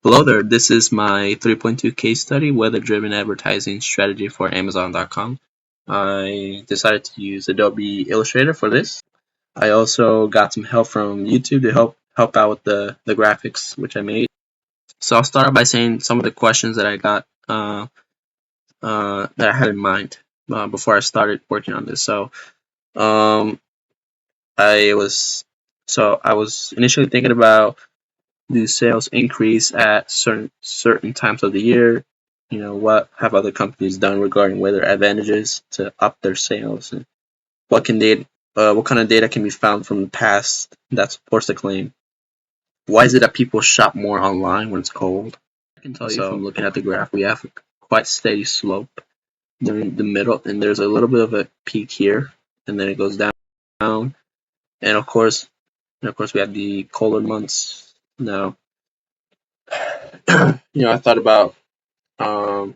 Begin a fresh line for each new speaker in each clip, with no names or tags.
Hello there, this is my 3.2 case study, weather-driven advertising strategy for Amazon.com. I decided to use Adobe Illustrator for this. I also got some help from YouTube to help out with the graphics which I made. So I'll start by saying some of the questions that I got that I had in mind before I started working on this. Um, I was I was initially thinking about, do sales increase at certain times of the year? You know, what have other companies done regarding weather advantages to up their sales? And what kind of data can be found from the past that supports the claim? Why is it that people shop more online when it's cold? I can tell you from looking at the graph, we have a quite steady slope during the middle, and there's a little bit of a peak here, and then it goes down. And of course, we have the colder months now. I thought about um,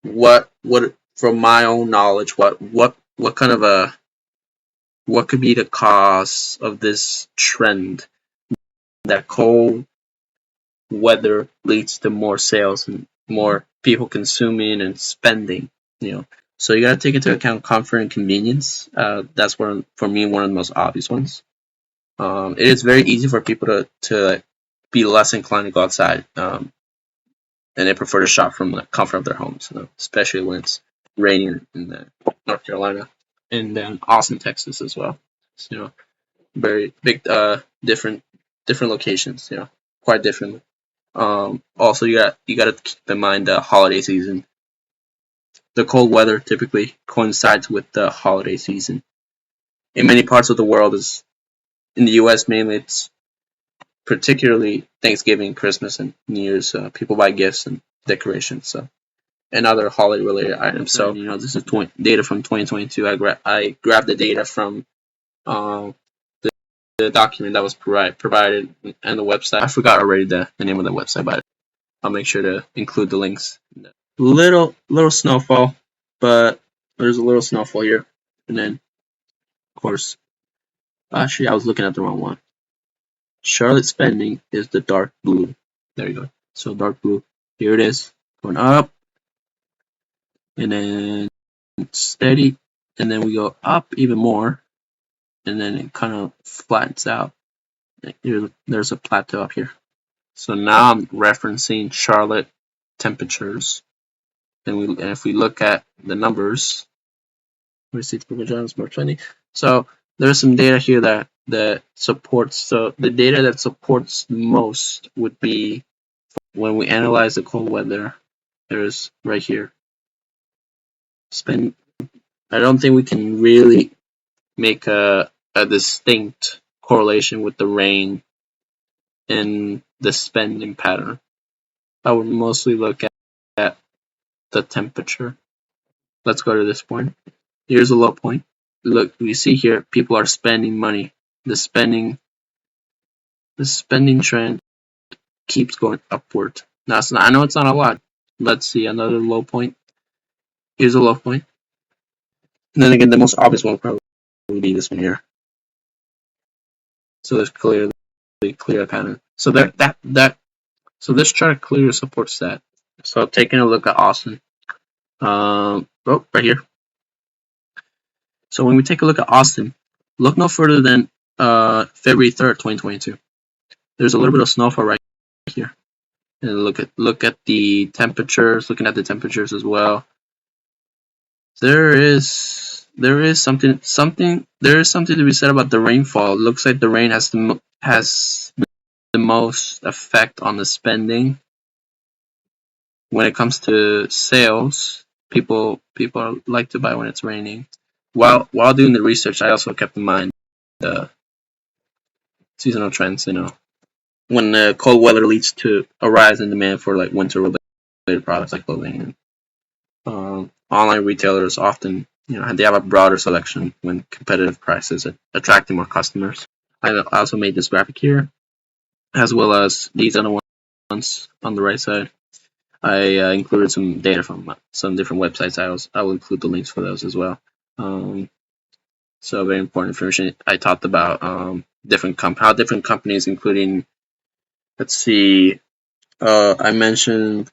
what from my own knowledge, what kind of what could be the cause of this trend that cold weather leads to more sales and more people consuming and spending. So you gotta take into account comfort and convenience. That's for me one of the most obvious ones. It is very easy for people to be less inclined to go outside. And they prefer to shop from the comfort of their homes, especially when it's raining in North Carolina and then Austin, Texas as well. So, very big, different locations. Quite different. Also, you got to keep in mind the holiday season. The cold weather typically coincides with the holiday season. In many parts of the world, in the U.S. mainly, it's particularly Thanksgiving, Christmas, and New Year's. People buy gifts and decorations. And other holiday related items. So this is data from 2022. I grabbed the data from the document that was provided and the website. I forgot already the name of the website, but I'll make sure to include the links. Little snowfall, but there's a little snowfall here, and then of course, actually I was looking at the wrong one. Charlotte spending is the dark blue. There you go. So dark blue. Here it is, going up, and then steady, and then we go up even more, and then it kind of flattens out. There's a plateau up here. So now I'm referencing Charlotte temperatures, and if we look at the numbers, receipts per vagina is more 20. So there's some data here that supports. So the data that supports the most would be when we analyze the cold weather. There's right here. I don't think we can really make a distinct correlation with the rain and the spending pattern. I would mostly look at the temperature. Let's go to this point. Here's a low point. Look, we see here people are spending money. The spending trend keeps going upward. Now, I know it's not a lot. Let's see another low point. Here's a low point. And then again, the most obvious one probably would be this one here. So there's clear pattern. So so this chart clearly supports that. So taking a look at Austin. Right here. So when we take a look at Austin, look no further than February 3rd, 2022. There's a little bit of snowfall right here. And look at the temperatures, looking at the temperatures as well. There is something to be said about the rainfall. It looks like the rain has the most effect on the spending. When it comes to sales, people like to buy when it's raining. While doing the research, I also kept in mind the seasonal trends. When the cold weather leads to a rise in demand for like winter related products like clothing, and online retailers often they have a broader selection when competitive prices attracting more customers. I also made this graphic here, as well as these other ones on the right side. I included some data from some different websites. I will include the links for those as well. So very important information. I talked about how different companies, including, let's see, I mentioned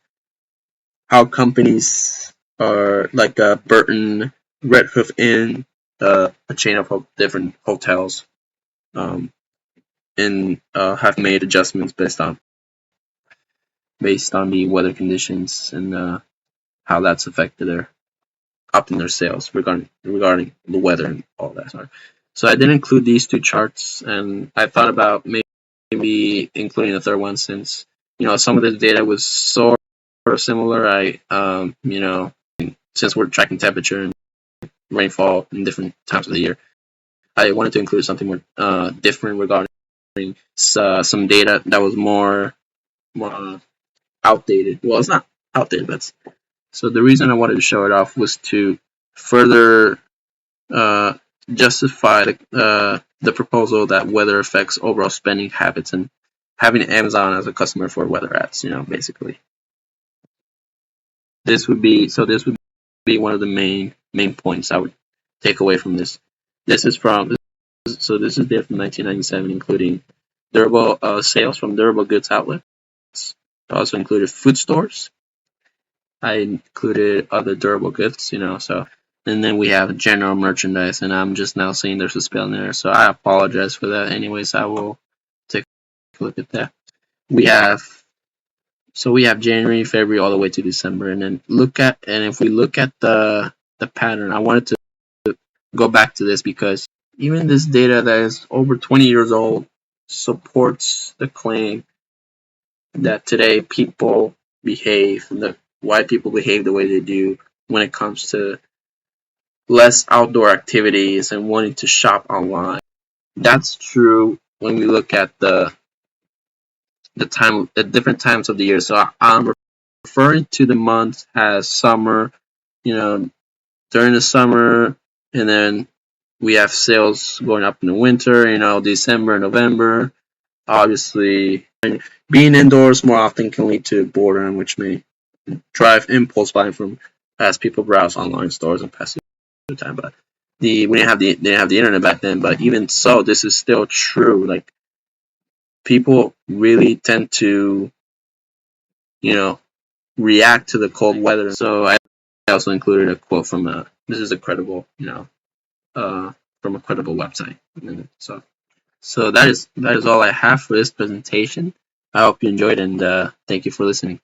how companies are like Burton, Red Hoof Inn, a chain of different hotels, um, and have made adjustments based on the weather conditions and how that's affected their up in their sales regarding the weather and all that. So I did include these two charts, and I thought about maybe including a third one since some of the data was sort of similar. Since we're tracking temperature and rainfall in different times of the year, I wanted to include something more different regarding some data that was more outdated. Well, it's not outdated, but so the reason I wanted to show it off was to further uh, justify the proposal that weather affects overall spending habits and having Amazon as a customer for weather ads. Basically, this would be one of the main points I would take away from this. This is data from 1997, including durable sales from durable goods outlets. I also included food stores. I included other durable goods, so and then we have general merchandise, and I'm just now seeing there's a spell in there, so I apologize for that. Anyways, I will take a look at that. We have January, February, all the way to December, and if we look at the pattern, I wanted to go back to this because even this data that is over 20 years old supports the claim that today why people behave the way they do when it comes to less outdoor activities and wanting to shop online. That's true when we look at the different times of the year. So I'm referring to the months as summer, during the summer, and then we have sales going up in the winter, December, November. Obviously, being indoors more often can lead to boredom, which may drive impulse buying from as people browse online stores and pass the time. But we didn't have the internet back then. But even so, this is still true. Like people really tend to, react to the cold weather. So I also included a quote from this is a credible, from a credible website. So that is all I have for this presentation. I hope you enjoyed, and thank you for listening.